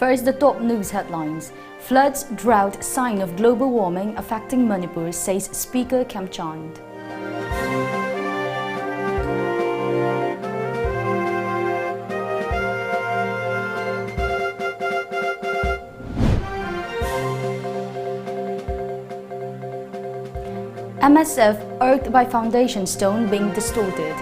First, the top news headlines. Floods, drought, sign of global warming affecting Manipur, says Speaker Khemchand. MSF irked by foundation stone being distorted.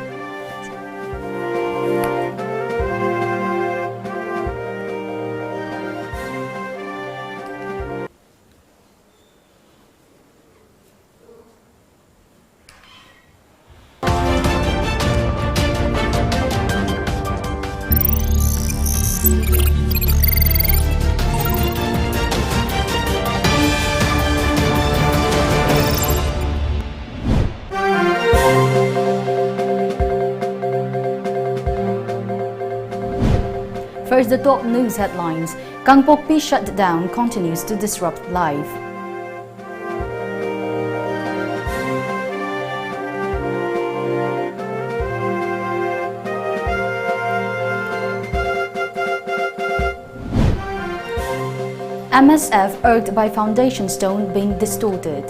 First, the top news headlines. Gangpokpi shutdown continues to disrupt life. MSF irked by foundation stone being distorted.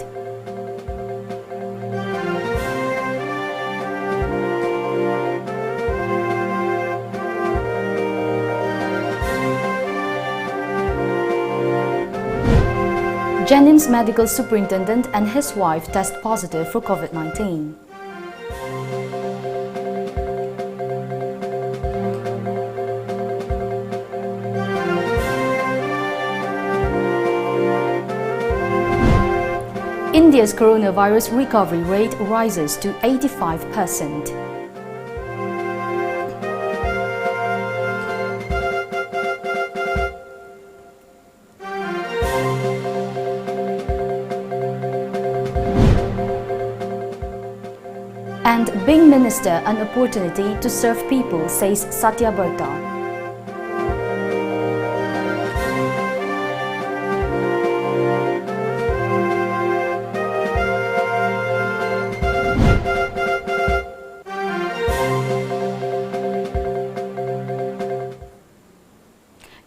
Jennings medical superintendent and his wife test positive for COVID-19. India's coronavirus recovery rate rises to 85%. And being minister an opportunity to serve people, says Satya Berta.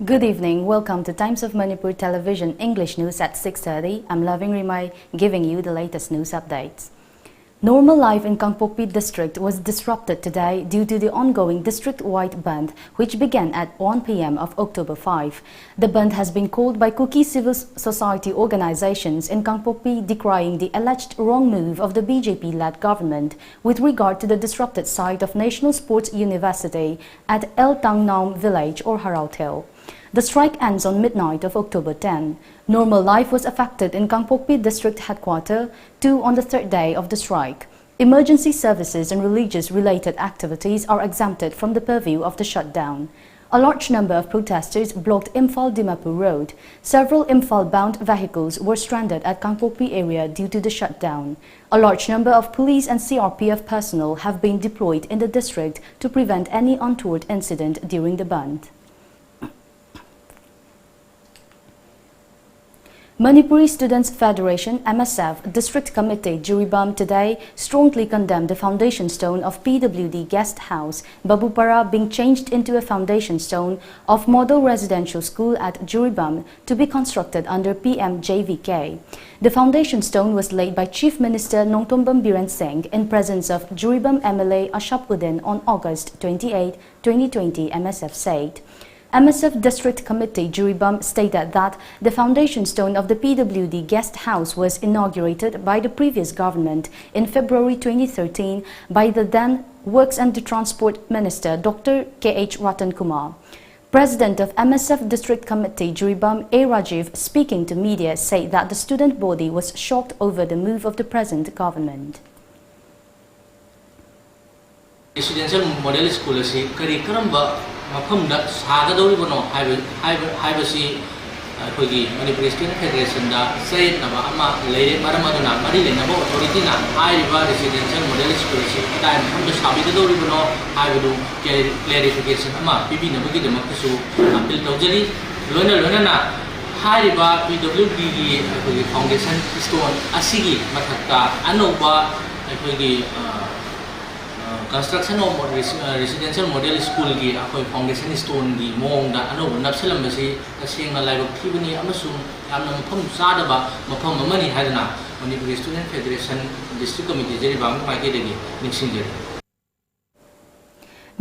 Good evening, welcome to Times of Manipur Television English News at 6:30. I'm Loving Rimai, giving you the latest news updates. Normal life in Gangpokpi district was disrupted today due to the ongoing district-wide bandh, which began at 1 p.m. of October 5. The bandh has been called by Kuki civil society organizations in Gangpokpi, decrying the alleged wrong move of the BJP-led government with regard to the disrupted site of National Sports University at El Tangnaum village or Harautel. The strike ends on midnight of October 10. Normal life was affected in Gangpokpi district headquarters too on the third day of the strike. Emergency services and religious-related activities are exempted from the purview of the shutdown. A large number of protesters blocked Imphal-Dimapur Road. Several Imphal-bound vehicles were stranded at Gangpokpi area due to the shutdown. A large number of police and CRPF personnel have been deployed in the district to prevent any untoward incident during the bandh. Manipuri Students Federation MSF District Committee Jiribam today strongly condemned the foundation stone of PWD Guest House Babupara being changed into a foundation stone of Model Residential School at Jiribam to be constructed under PMJVK. The foundation stone was laid by Chief Minister Nongtombam Biren Singh in presence of Jiribam MLA Ashapuddin on August 28, 2020, MSF said. MSF District Committee Jiribam stated that the foundation stone of the PWD Guest House was inaugurated by the previous government in February 2013 by the then Works and Transport Minister Dr. K.H. Ratan Kumar. President of MSF District Committee Jiribam A. Rajiv, speaking to media, said that the student body was shocked over the move of the present government. Residential model school is Mafamda Sagadoribano, Hibasi, Manipuri Student Federation, Sayed Nama, Lady Maramaduna, Marine, Authority, High Residential Model School, time from the Sabidoribano, I will do clarification, Bibi Nabuki Democracy, Apil Tojali, Luna, High PWD Foundation Stone, Asigi, Mataka, Anova, construction of residential model school gi akoi foundation stone gi mong da ano napsalam basi asing na laibak thibani amasung yamna mafam sada ba mafam amani hadana Manipur Student Federation District Committee jeri bang mai ke degi ningsing jeri.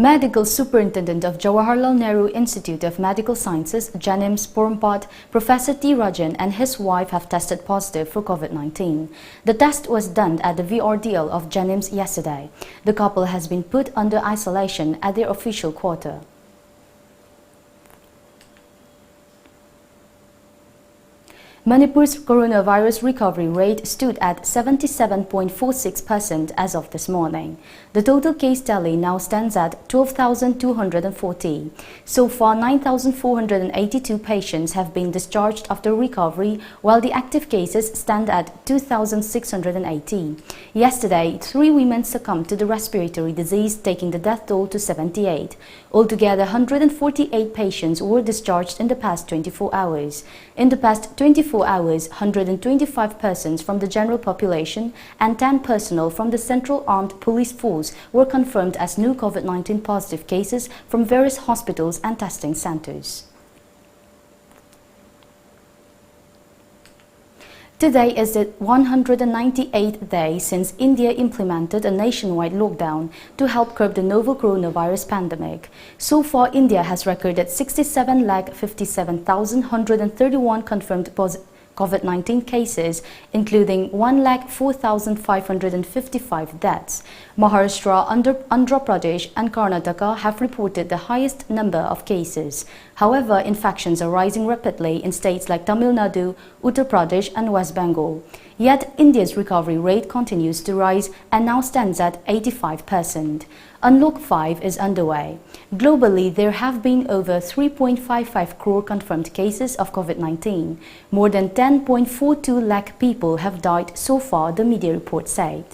Medical Superintendent of Jawaharlal Nehru Institute of Medical Sciences, Janims Pormpat, Professor T. Rajan and his wife have tested positive for COVID-19. The test was done at the VRDL of Janims yesterday. The couple has been put under isolation at their official quarter. Manipur's coronavirus recovery rate stood at 77.46% as of this morning. The total case tally now stands at 12,240. So far, 9,482 patients have been discharged after recovery, while the active cases stand at 2,680. Yesterday, 3 women succumbed to the respiratory disease, taking the death toll to 78. Altogether, 148 patients were discharged in the past 24 hours. In the past 24 hours, 125 persons from the general population and 10 personnel from the Central Armed Police Force were confirmed as new COVID-19 positive cases from various hospitals and testing centers. Today is the 198th day since India implemented a nationwide lockdown to help curb the novel coronavirus pandemic. So far, India has recorded 67,57,131 confirmed COVID-19 cases, including 1,04,555 deaths. Maharashtra, Andhra Pradesh and Karnataka have reported the highest number of cases. However, infections are rising rapidly in states like Tamil Nadu, Uttar Pradesh and West Bengal. Yet, India's recovery rate continues to rise and now stands at 85%. Unlock 5 is underway. Globally, there have been over 3.55 crore confirmed cases of COVID-19. More than 10.42 lakh people have died so far, the media report said.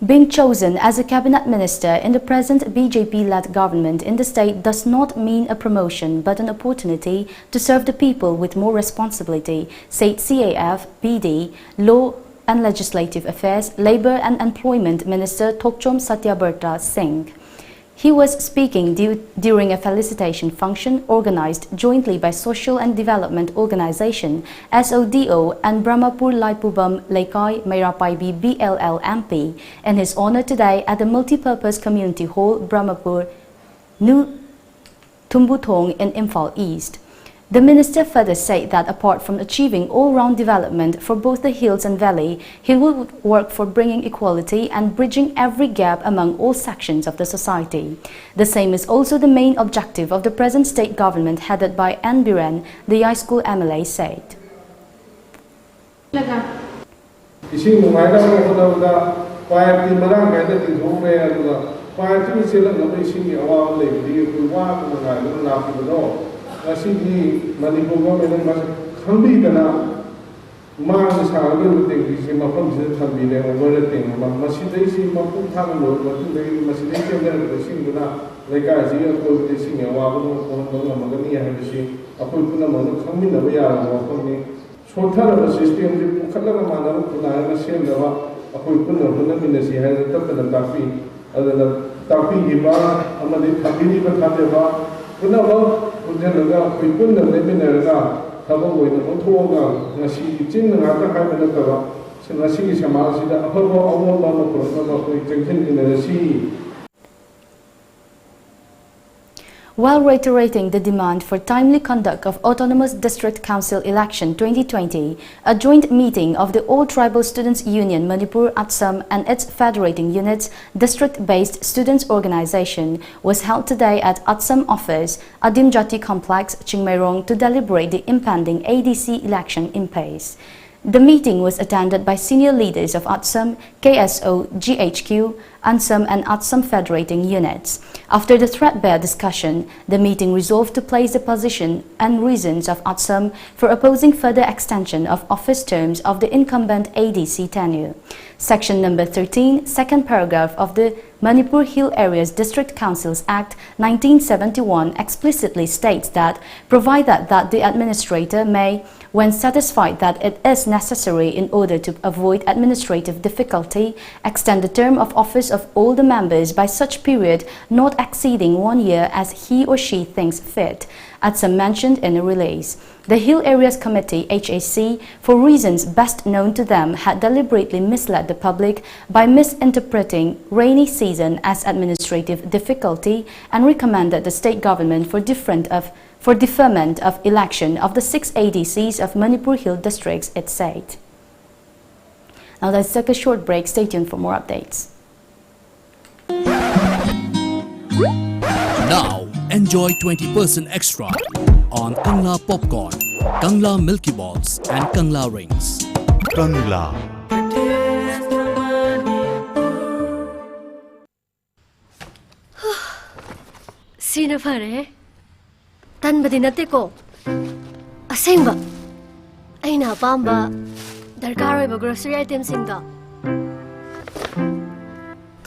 Being chosen as a cabinet minister in the present BJP-led government in the state does not mean a promotion but an opportunity to serve the people with more responsibility, said CAF, BD, Law and Legislative Affairs, Labour and Employment Minister Thokchom Satyaberta Singh. He was speaking during a felicitation function organized jointly by Social and Development Organization SODO and Brahmapur Laipubam Laikai Mairapaibi BLL MP in his honor today at the Multipurpose Community Hall, Brahmapur, New Tumbuthong in Imphal East. The minister further said that apart from achieving all-round development for both the hills and valley, he will work for bringing equality and bridging every gap among all sections of the society. The same is also the main objective of the present state government headed by N. Biren, the high school MLA said. Asigi Manipur government khambi dana mang saga de si mafam se thambi le over thing masidai si mapu thang lo matu de masidai ke der sing dana lega ji ko de sing wa ko ko magani ha de si apoi puna mano khambi na ya wa ko ni sothar the system de khala ma na ko na na sem da wa apoi puna min si ha de tak da tapi adana tapi iba amade thambi ni ba tha de ba puna ba Unjalaga, we put the Leminaraga, Tabo, and Otoga, Nasi, Jin and Ata Habanaka, Senasi Shamasi, the Upper Lama, in the sea. While reiterating the demand for timely conduct of Autonomous District Council Election 2020, a joint meeting of the All Tribal Students Union Manipur Atsam and its federating units district-based students organization was held today at Atsam office, Adim Jati Complex, Chingmairong to deliberate the impending ADC election impasse. The meeting was attended by senior leaders of Atsam, KSO, GHQ, ANSAM and ATSAM federating units. After the threadbare discussion, the meeting resolved to place the position and reasons of ATSAM for opposing further extension of office terms of the incumbent ADC tenure. Section number 13, second paragraph of the Manipur Hill Areas District Councils Act 1971 explicitly states that, provided that the administrator may, when satisfied that it is necessary in order to avoid administrative difficulty, extend the term of office of all the members by such period not exceeding 1 year as he or she thinks fit. ATSAM mentioned in a release. The Hill Areas Committee, HAC, for reasons best known to them, had deliberately misled the public by misinterpreting rainy season as administrative difficulty and recommended the state government for deferment of election of the 6 ADCs of Manipur Hill districts, it said. Now let's take a short break. Stay tuned for more updates. Now, enjoy 20% extra on Kangla Popcorn, Kangla Milky Balls and Kangla Rings. Kangla. Sina pare? Tan ba dinate ko? Asengba. Ay na pamba. Darkar ba grocery items singa.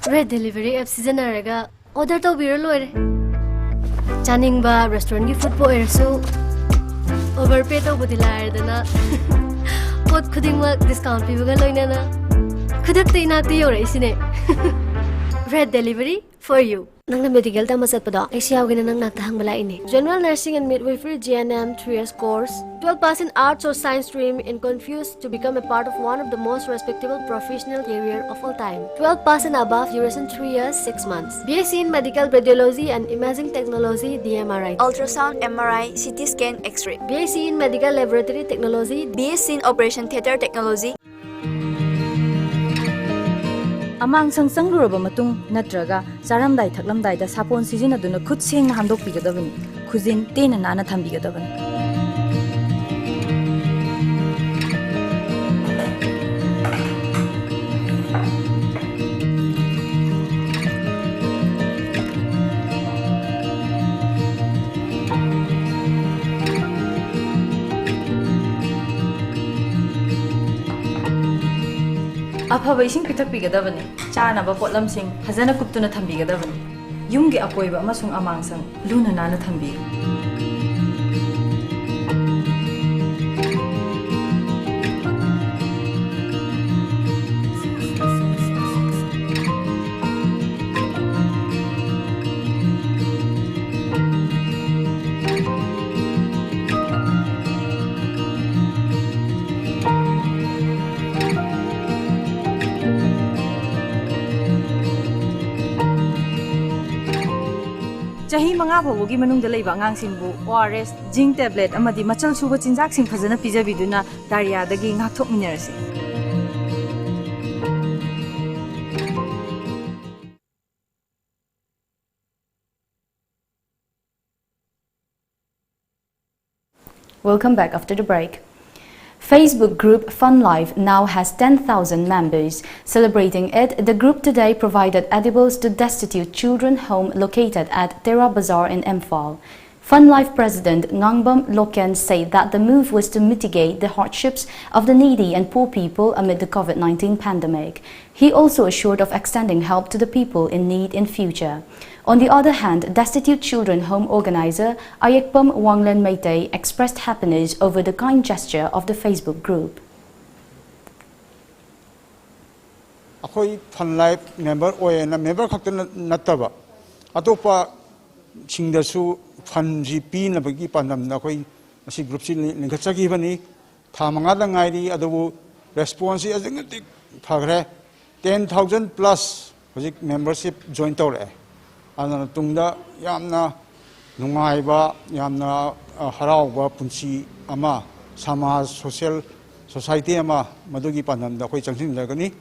Red delivery app season araga order to biro loire. Chaning ba restaurant ki food po erso overpay to budilare dana. Pot khuding ma discount pi baga loina na. Khudak te na ti yore isine. Red delivery for you. Nang na medical ta masat pada ay siyaw gina nang natahang bala ini. General Nursing and Midwifery GNM 3 years course, 12% arts or science stream in confused to become a part of one of the most respectable professional career of all time. 12% above duration 3 years 6 months. BSc in Medical Radiology and Imaging Technology DMRI. Ultrasound, MRI, CT scan, X-ray. BSc in Medical Laboratory Technology. BSc in Operation Theatre Technology. Amang sang luraba matung natraga charamdai thaklamdai da sapon sijina duna khut seng na handok pigadabani khujin tena nana thambigadabani. Afaba ising pitak pigadabani chanaba potlam sing hazana kuptuna thambigadabani yumgi akoiba amasung amangsang luna nana thambi. Chahi manga phabogi manungda leiba angangsingbu ORS zinc tablet amadi machal suba chinjak sing phajana pijabiduna diarrhea dagi ngakthok minarasi. Welcome back after the break. Facebook group Fun Life now has 10,000 members. Celebrating it, the group today provided edibles to destitute children home located at Tera Bazaar in Imphal. Fun Life President Ngangbam Loken said that the move was to mitigate the hardships of the needy and poor people amid the COVID-19 pandemic. He also assured of extending help to the people in need in future. On the other hand, Destitute Children Home organizer Ayekpam Wanglen Meitei expressed happiness over the kind gesture of the Facebook group. Akoi Fun Life member oye na member khakta nataba atopa singdasu fun GP na bagi pandam na koi masi group si lingkachagi bani thamanga da ngairi adu response azingati phagre 10,000 plus project membership join tore ana tungda yamna nungaiba yamna harauba punchi ama samaj social society ama madugi pandam da koi changsin lagani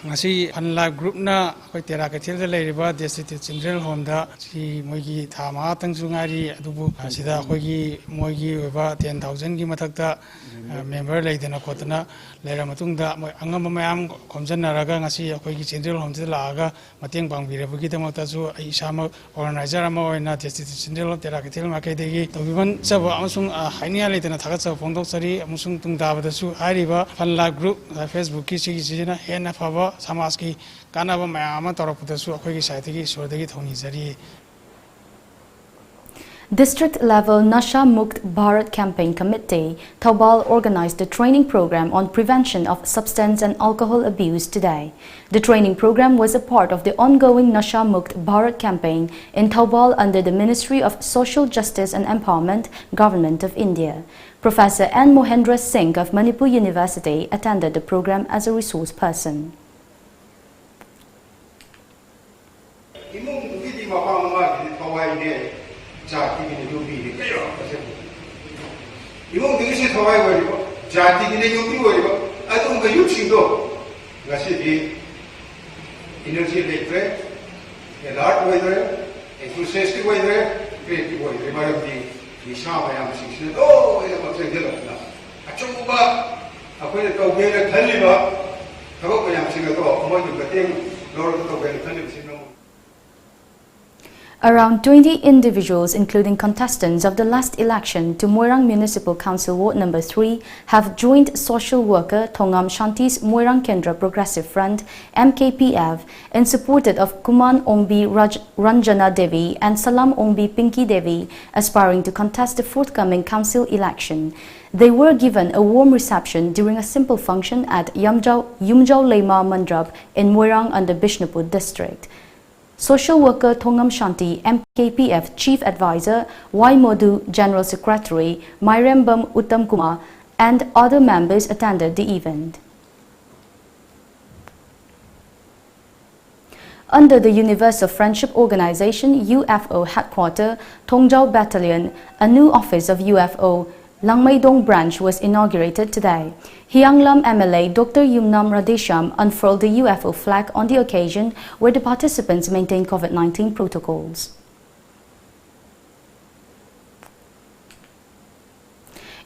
ngasi phanla group na koi tera ka thil le riba district children home da si moigi thama tang sungari adubu sida koi gi moigi ba 10000 gi mathak da member leidena khotna lera matung da moi angam mayam khomjan naraga ngasi koi gi children home da laaga mateng bangbire bugi da mata su ai sama organizer ama oina district children home tera ka thil ma kai degi tobiban sab amasung hainiya leidena thaga sa phongdok sari amusung tung da ba su hariba phanla group Facebook ki sigi sina hena phaba समाज की कानाबा मयाम तौरपदसु अखोगी साइतगी सोरदगी थौनी जरी District level Nasha Mukt Bharat Campaign Committee, Thoubal organized a training program on prevention of substance and alcohol abuse today. The training program was a part of the ongoing Nasha Mukt Bharat campaign in Thoubal under the Ministry of Social Justice and Empowerment, Government of India. Professor N. Mohendra Singh of Manipur University attended the program as a resource person. Around 20 individuals, including contestants of the last election to Moirang Municipal Council Ward Number 3, have joined social worker Thongam Shanti's Moirang Kendra Progressive Front (MKPF) in support of Kuman Ongbi Ranjana Devi and Salam Ongbi Pinky Devi, aspiring to contest the forthcoming council election. They were given a warm reception during a simple function at Yumjau Lema Mandrab in Moirang under Bishnupur district. Social worker Thongam Shanti, MKPF Chief Advisor, Y Modu General Secretary, Mairembam Uttam Kumar, and other members attended the event. Under the Universal Friendship Organization UFO headquarters, Thongjau Battalion, a new office of UFO Langmaidong branch was inaugurated today. Hyanglam MLA Dr. Yumnam Radesham unfurled the UFO flag on the occasion where the participants maintained COVID-19 protocols.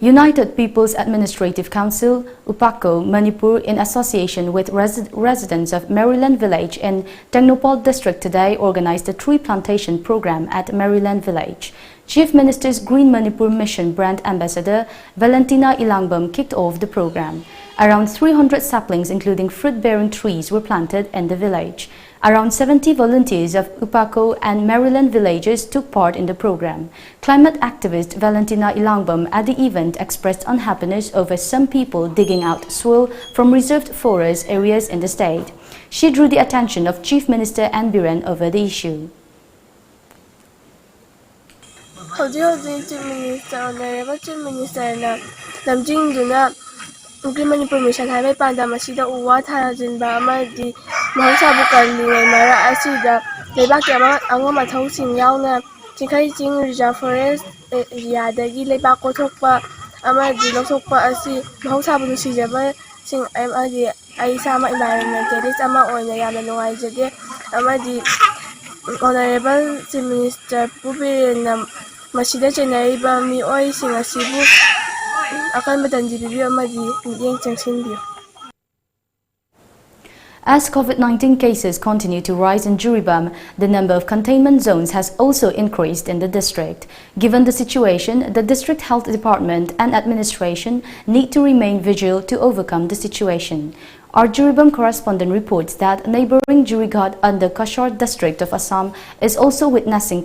United People's Administrative Council, UPACO, Manipur, in association with residents of Maryland Village in Technopol District today organized a tree plantation program at Maryland Village. Chief Minister's Green Manipur Mission Brand Ambassador Valentina Ilangbam kicked off the program. Around 300 saplings including fruit-bearing trees were planted in the village. Around 70 volunteers of UPACO and Maryland villagers took part in the program. Climate activist Valentina Ilangbam at the event expressed unhappiness over some people digging out soil from reserved forest areas in the state. She drew the attention of Chief Minister N. Biren over the issue. Chief Minister na Green Manipur Mission Highway Panda Masida Uwa Thajinba Amadi Mahausa Bukan Mara Asida Lebaki Angoma Tongsing Yauna Chikai Jing Rija Forest Yadagi Lebako Tokpa Amadi Lotokpa Asi Mahausa Busijaba Sing Amadi Aisama Environmentalist Ama Oina Yamano Ajade Amadi Honorable Chief Minister Pubi Masida Jenaiba Mi Oi Singasibu As COVID-19 cases continue to rise in Juribam, the number of containment zones has also increased in the district. Given the situation, the District Health Department and administration need to remain vigilant to overcome the situation. Our Juribam correspondent reports that neighboring Jurighat under Kashar district of Assam is also witnessing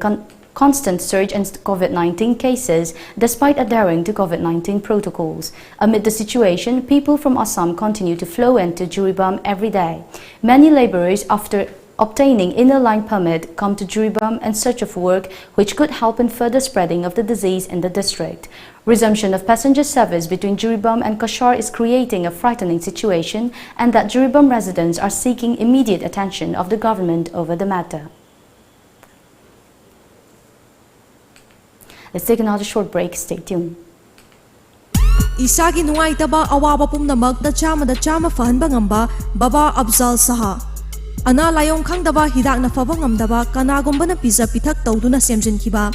constant surge in COVID-19 cases despite adhering to COVID-19 protocols. Amid the situation, people from Assam continue to flow into Juribam every day. Many laborers, after obtaining inner line permit, come to Juribam in search of work which could help in further spreading of the disease in the district. Resumption of passenger service between Juribam and Kashar is creating a frightening situation, and that Juribam residents are seeking immediate attention of the government over the matter. Let's take another short break. Stay tuned. Isagi nungaitaba awaba pumnamak da chama fahanba ngamba Baba Afzal Saha. Ana layong khangdaba hidak na faba ngamdaba kanagumba na pizza pitak tawduna semjin kiba.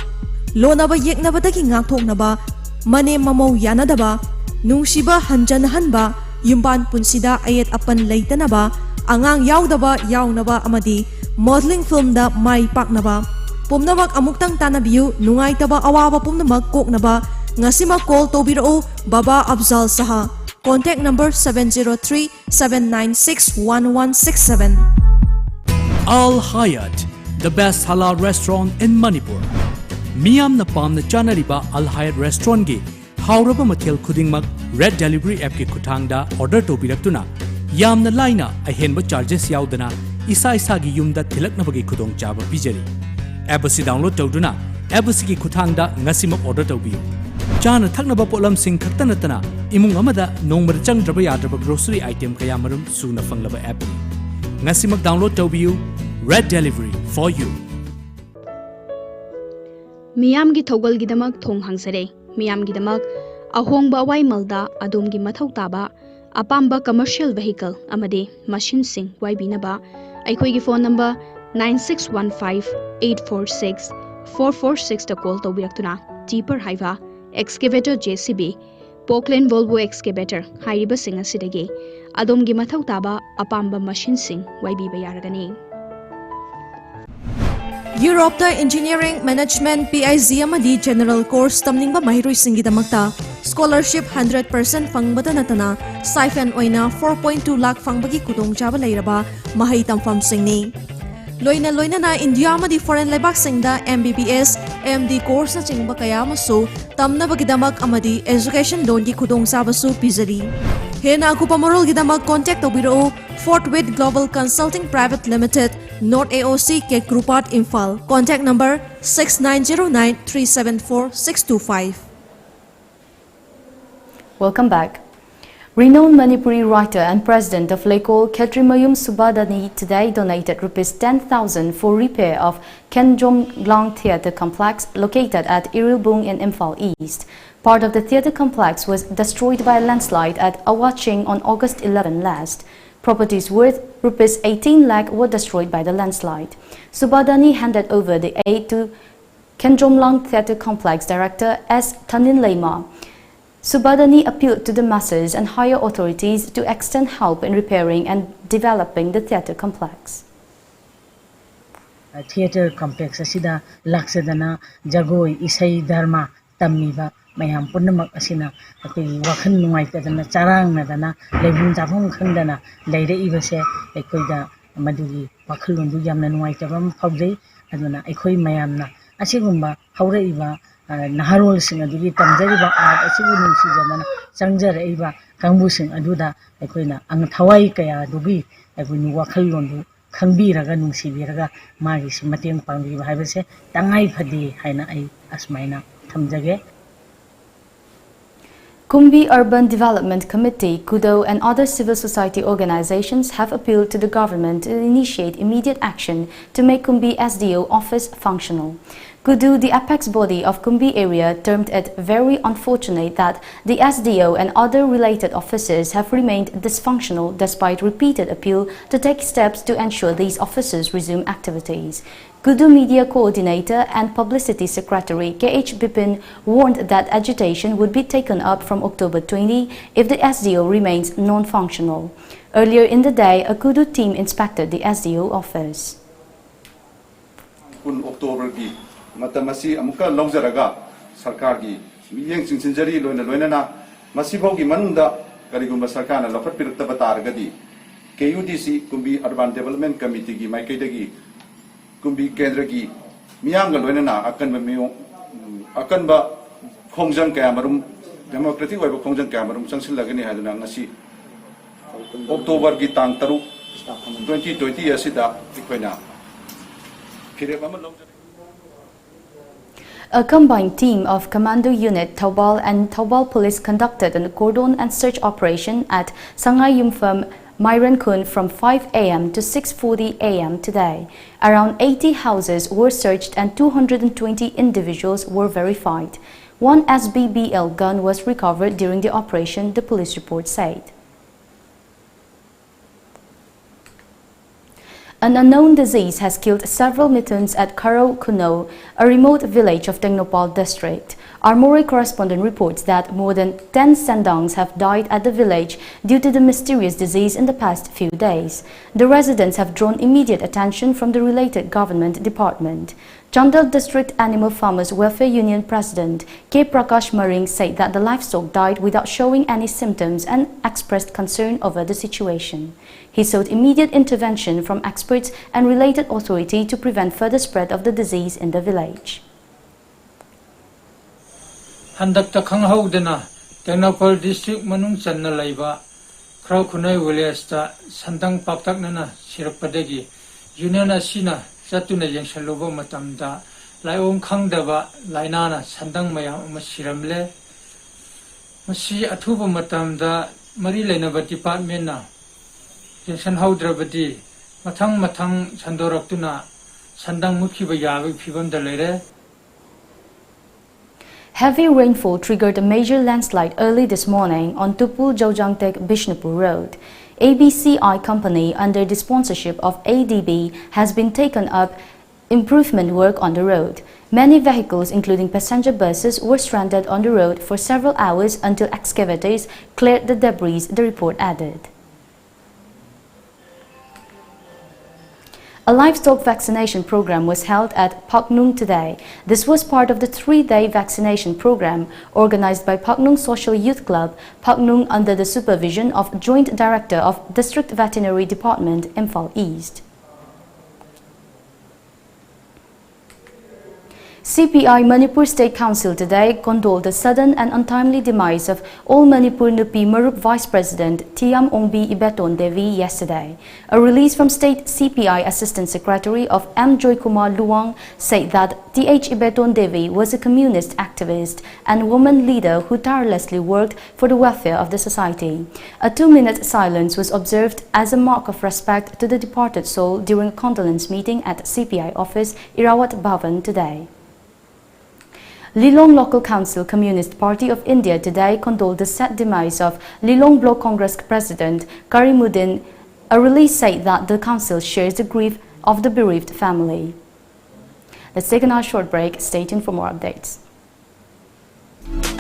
Lonaba yeknaba dagi ngakthoknaba mane mamau yanadaba nungsiba hanba yumban punsida ayet apan leitanaba angang yaudaba yaunaba amadi modeling film da mai paknaba pumnamak amuktang tanabiu nungaitaba awaba pumnamak koknaba ngasima call tobiro Baba Afzal Saha. Contact number 703-796-1167. Al Hayat, the best halal restaurant in Manipur. Miyam na pam na chanariba Al Hayat restaurant gi hauraba mathel khudingmak red delivery app ki khuthangda order tobiraktuna yamna laina ahenba charges yaudana isa gi yumda thilaknabagi khudong chaba pijari. App si download tawduna app si ki khuthangda ngasimap order tawbiyu. Chana thaknaba polam sing khaktanatana imung amada nongmar changdraba yadraba grocery item kayamarum suna fanglaba app. Ngasimak download tawbiyu red delivery for you. Miyam gi thogal gi damak thong hangsare miyam gi damak ahongba waimalda adom gi mathau taba apamba commercial vehicle amade machine sing waibinaba aikoi gi phone number 9615846446 ta call tawbiraktuna deeper haiva excavator JCB Poklen Volvo excavator haiba sing asidagi adom gi mathau taba apamba machine sing waibiba yaragani. Europe da Engineering Management PIZ amadi General Course tamningba mahiroi singidamakta scholarship 100% fangbada natana stipend oina 4.2 lakh fangbagi kudongchaba leiraba mahai tamfam singni loina na India amadi foreign lebak singda MBBS MD course na chingba kaya masu tamnabagidamak amadi education loan gi kudongchaba su pizari hena kupamorol gidamak contact tobiro Fort Witt Global Consulting Private Limited North AOC K Grupat Imphal. Contact number 6909374625. Welcome back. Renowned Manipuri writer and president of Lekol Ketrimayum Subadani today donated Rs 10,000 for repair of Kenjomglang Theatre Complex located at Irilbung in Imphal East. Part of the theatre complex was destroyed by a landslide at Awaching on August 11 last. Properties worth Rs 18 lakh were destroyed by the landslide. Subadani handed over the aid to Kenjomlang Theatre Complex Director S. Tanin Leima. Subadani appealed to the masses and higher authorities to extend help in repairing and developing the theatre complex. Theatre complex asida laksadana jagoi isai dharma tammiba mayam punnamak asina akoi wakhan nungaitadana charangna leibun jabung khangdana leire ibase ekoida madugi wakhalundu yamna nungaitaba phawjai aduna ekoi mayamna asigumba hauraiba naharol sing adugi tamjariba art asigu nungsijana changjariba kangbu sing aduda ekoina ang thawai kaya dugi ekoi wakhalundu khambiraga nungsibiraga magi simateng pangbiba haibase tangai phadi haina ai asmaina thamjage. Kumbi Urban Development Committee, KUDO and other civil society organizations have appealed to the government to initiate immediate action to make Kumbi SDO office functional. KUDO, the apex body of Kumbi area, termed it very unfortunate that the SDO and other related officers have remained dysfunctional despite repeated appeal to take steps to ensure these officers resume activities. KUDO Media Coordinator and Publicity Secretary KH Bipin warned that agitation would be taken up from October 20 if the SDO remains non-functional. Earlier in the day, a KUDO team inspected the SDO office. October matamasi amuka longzaraga sarkar gi miyeng singsinjari loina na masibau gi manunda karigumba sarkar na lafat pirta batargadi KUDC Kumbi Urban Development Committee gi maikaidagi Kumbi Kendra gi miyang ga loina na akan ba khongjang kaya marum democratic waiba khongjang kaya marum changsilagani haduna ngasi October gi tang 3 2020 asida ikoina kireba ma longzara. A combined team of Commando Unit Taubal and Taubal Police conducted a cordon and search operation at Sangai Yumpham Myrankun from 5 a.m. to 6:40 a.m. today. Around 80 houses were searched and 220 individuals were verified. One SBBL gun was recovered during the operation, the police report said. An unknown disease has killed several Mituns at Karo Kuno, a remote village of Tengnopal district. Our Moray correspondent reports that more than 10 Sandangs have died at the village due to the mysterious disease in the past few days. The residents have drawn immediate attention from the related government department. Chandal District Animal Farmers Welfare Union President K. Prakash Maring said that the livestock died without showing any symptoms and expressed concern over the situation. He sought immediate intervention from experts and related authority to prevent further spread of the disease in the village. Handakta Kanghaudana, Tengnopal District Manung Channa Laiba, Krau Kunai Village, Sandang Paptaknana, Sirapadegi, Union Asina, Satuna Yangshalubo Matamda, Layong Kangdava, Lainana, Sandang Maya, Masiramle, Masi Atuba Matamda, Marilena Department, Yangshan Haudravadi, Matang Sandoraktuna, Sandang Mukibayavi, Pibam Dalere. Heavy rainfall triggered a major landslide early this morning on Tupul Jaujangtek Bishnupur Road. ABCI company, under the sponsorship of ADB, has been taken up improvement work on the road. Many vehicles, including passenger buses, were stranded on the road for several hours until excavators cleared the debris, the report added. A livestock vaccination program was held at Paknung today. This was part of the 3-day vaccination program organized by Paknung Social Youth Club, Paknung, under the supervision of Joint Director of District Veterinary Department, Imphal East. CPI Manipur State Council today condoled the sudden and untimely demise of All Manipur Nupi Marup Vice President Tiam Ongbi Ibeton Devi yesterday. A release from State CPI Assistant Secretary of M. Joykumar Luang said that T.H. Ibeton Devi was a communist activist and woman leader who tirelessly worked for the welfare of the society. A 2-minute silence was observed as a mark of respect to the departed soul during a condolence meeting at CPI office Irawat Bhavan today. Lilong Local Council Communist Party of India today condoled the sad demise of Lilong Block Congress President Karimuddin. A release said that the council shares the grief of the bereaved family. Let's take a short break. Stay tuned for more updates.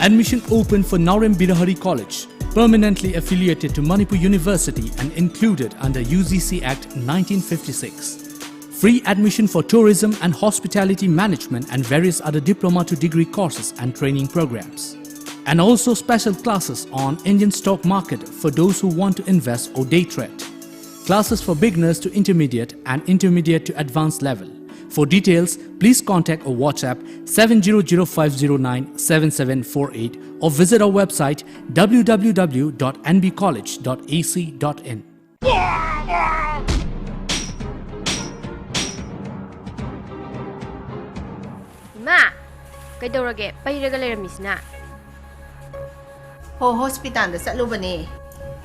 Admission open for Naurem Birahari College, permanently affiliated to Manipur University and included under UGC Act 1956. Free admission for tourism and hospitality management and various other diploma to degree courses and training programs. And also special classes on Indian stock market for those who want to invest or day trade. Classes for beginners to intermediate and intermediate to advanced level. For details, please contact or WhatsApp 700-509-7748 or visit our website www.nbcollege.ac.in. Ma, kaidorage pairaga leiramisna. Ho hospital da satlubane.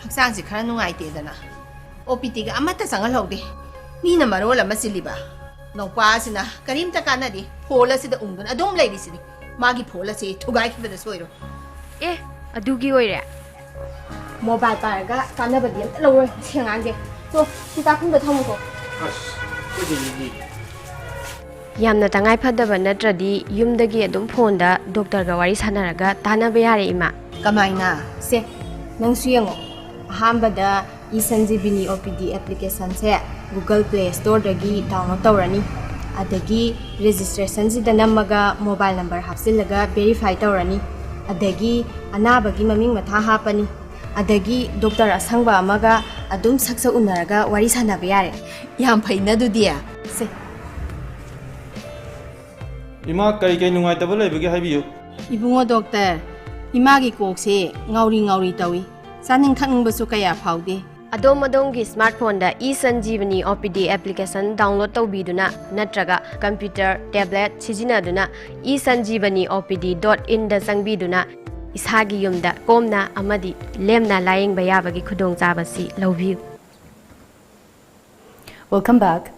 Haksang si khara nungaitedana. OPT ga amata sangal hogde. Mina marol ama siliba. Nokpa sina karimta kanadi. Phola sida ungdun adum lairi sini. Magi phola se thugai khibada soiro. Adugi oire. Mobile paraga kanabadi am lawoi siangange. So, kita khung da thamuko. Yamna tangai phadaba natradi yumdagi adum phone da doctor ga wari sanaraga tanaba yare ima. Kamaina se nang suyango. Ahambada iSanjeevani OPD application se Google Play Store dagi download tawrani. Adagi registration si namaga mobile number hapsilaga verify tawrani. Adagi anabagi maming matha hapani. Adagi doctor asangba amaga adum saksa unaraga wari sanaba yare. Yam phaina dudia. Se Ima kai nungai tabal leibage haibiyu. Ibungo doctor, imagi kokse ngauri tawi. Saning thakning basu kaya phaude. Adom smartphone da iSanjeevani OPD application download tawbiduna natraga computer tablet sijinaduna iSanjeevani-opd.in da sangbiduna isagi yumda komna amadi lemna laying bayabagi khudong chabasi lawbiu. Welcome back.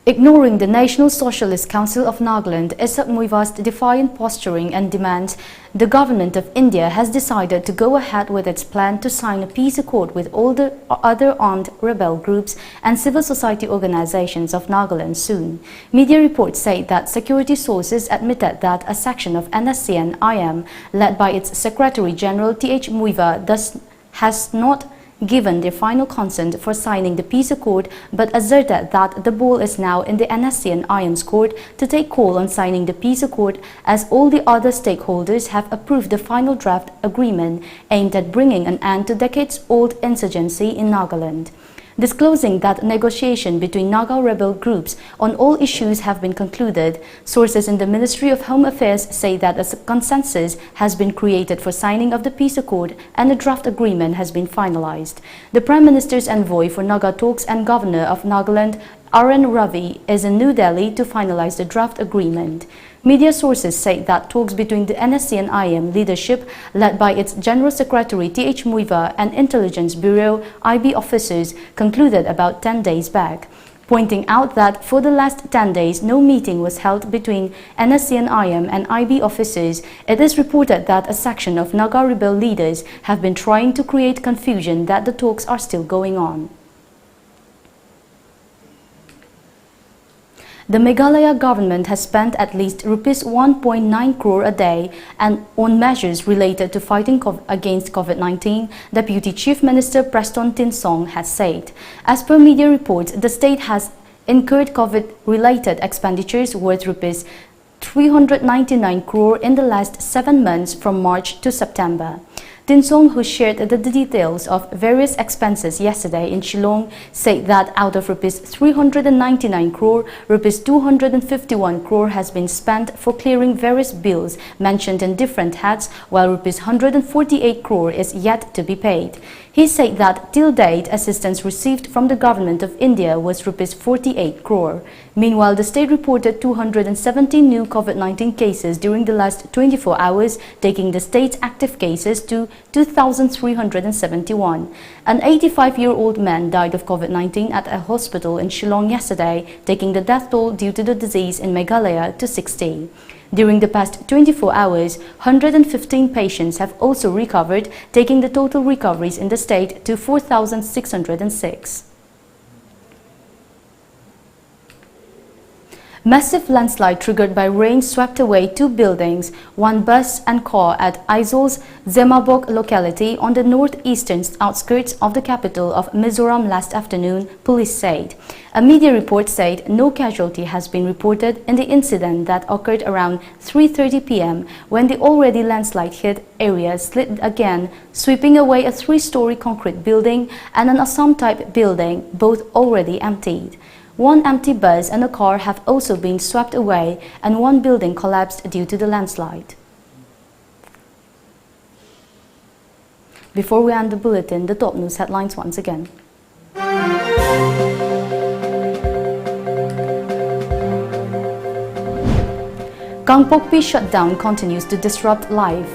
Ignoring the National Socialist Council of Nagaland, Isak Muiva's defiant posturing and demands, the government of India has decided to go ahead with its plan to sign a peace accord with all the other armed rebel groups and civil society organizations of Nagaland soon. Media reports say that security sources admitted that a section of NSCN-IM, led by its Secretary General T.H. Muiva, has not given their final consent for signing the peace accord, but asserted that the ball is now in the NSCN-IM's court to take call on signing the peace accord, as all the other stakeholders have approved the final draft agreement aimed at bringing an end to decades-old insurgency in Nagaland. Disclosing that negotiation between Naga rebel groups on all issues have been concluded, sources in the Ministry of Home Affairs say that a consensus has been created for signing of the peace accord and a draft agreement has been finalized. The Prime Minister's envoy for Naga talks and Governor of Nagaland, R.N. Ravi, is in New Delhi to finalize the draft agreement. Media sources say that talks between the NSCN-IM leadership, led by its General Secretary T.H. Muiva and Intelligence Bureau IB officers, concluded about 10 days back, pointing out that for the last 10 days no meeting was held between NSCN-IM and IB officers. It is reported that a section of Naga rebel leaders have been trying to create confusion that the talks are still going on. The Meghalaya government has spent at least Rs 1.9 crore a day on measures related to fighting against COVID-19, Deputy Chief Minister Preston Tinsong has said. As per media reports, the state has incurred COVID-related expenditures worth Rs 399 crore in the last 7 months from March to September. Tinsong, who shared the details of various expenses yesterday in Shillong, said that out of Rs 399 crore, Rs 251 crore has been spent for clearing various bills mentioned in different heads, while Rs 148 crore is yet to be paid. He said that till date, assistance received from the government of India was Rs 48 crore. Meanwhile, the state reported 217 new COVID-19 cases during the last 24 hours, taking the state's active cases to 2,371. An 85-year-old man died of COVID-19 at a hospital in Shillong yesterday, taking the death toll due to the disease in Meghalaya to 60. During the past 24 hours, 115 patients have also recovered, taking the total recoveries in the state to 4,606. Massive landslide triggered by rain swept away 2 buildings, 1 bus and car at Aizol's Zemabok locality on the northeastern outskirts of the capital of Mizoram last afternoon, police said. A media report said no casualty has been reported in the incident that occurred around 3:30 p.m. when the already landslide-hit area slid again, sweeping away a 3-story concrete building and an Assam-type building, both already emptied. 1 empty bus and a car have also been swept away, and 1 building collapsed due to the landslide. Before we end the bulletin, the top news headlines once again. Kangpokpi shutdown continues to disrupt life.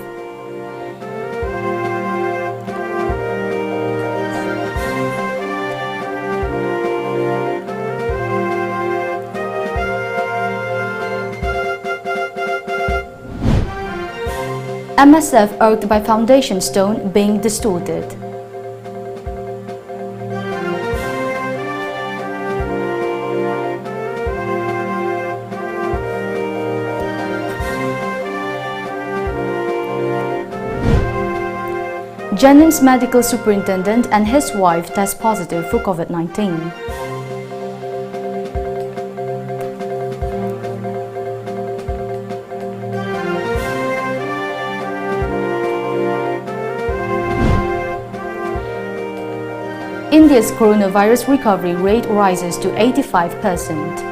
MSF irked by foundation stone being distorted. Jennings medical superintendent and his wife test positive for COVID-19. India's coronavirus recovery rate rises to 85%.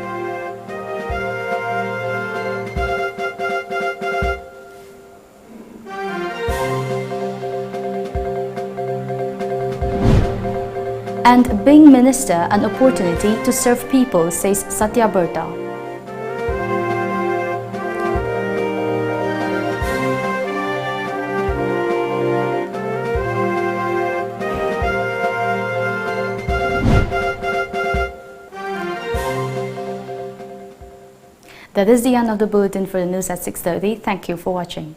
And being minister an opportunity to serve people, says Satya Berta. That is the end of the bulletin for the news at 6:30. Thank you for watching.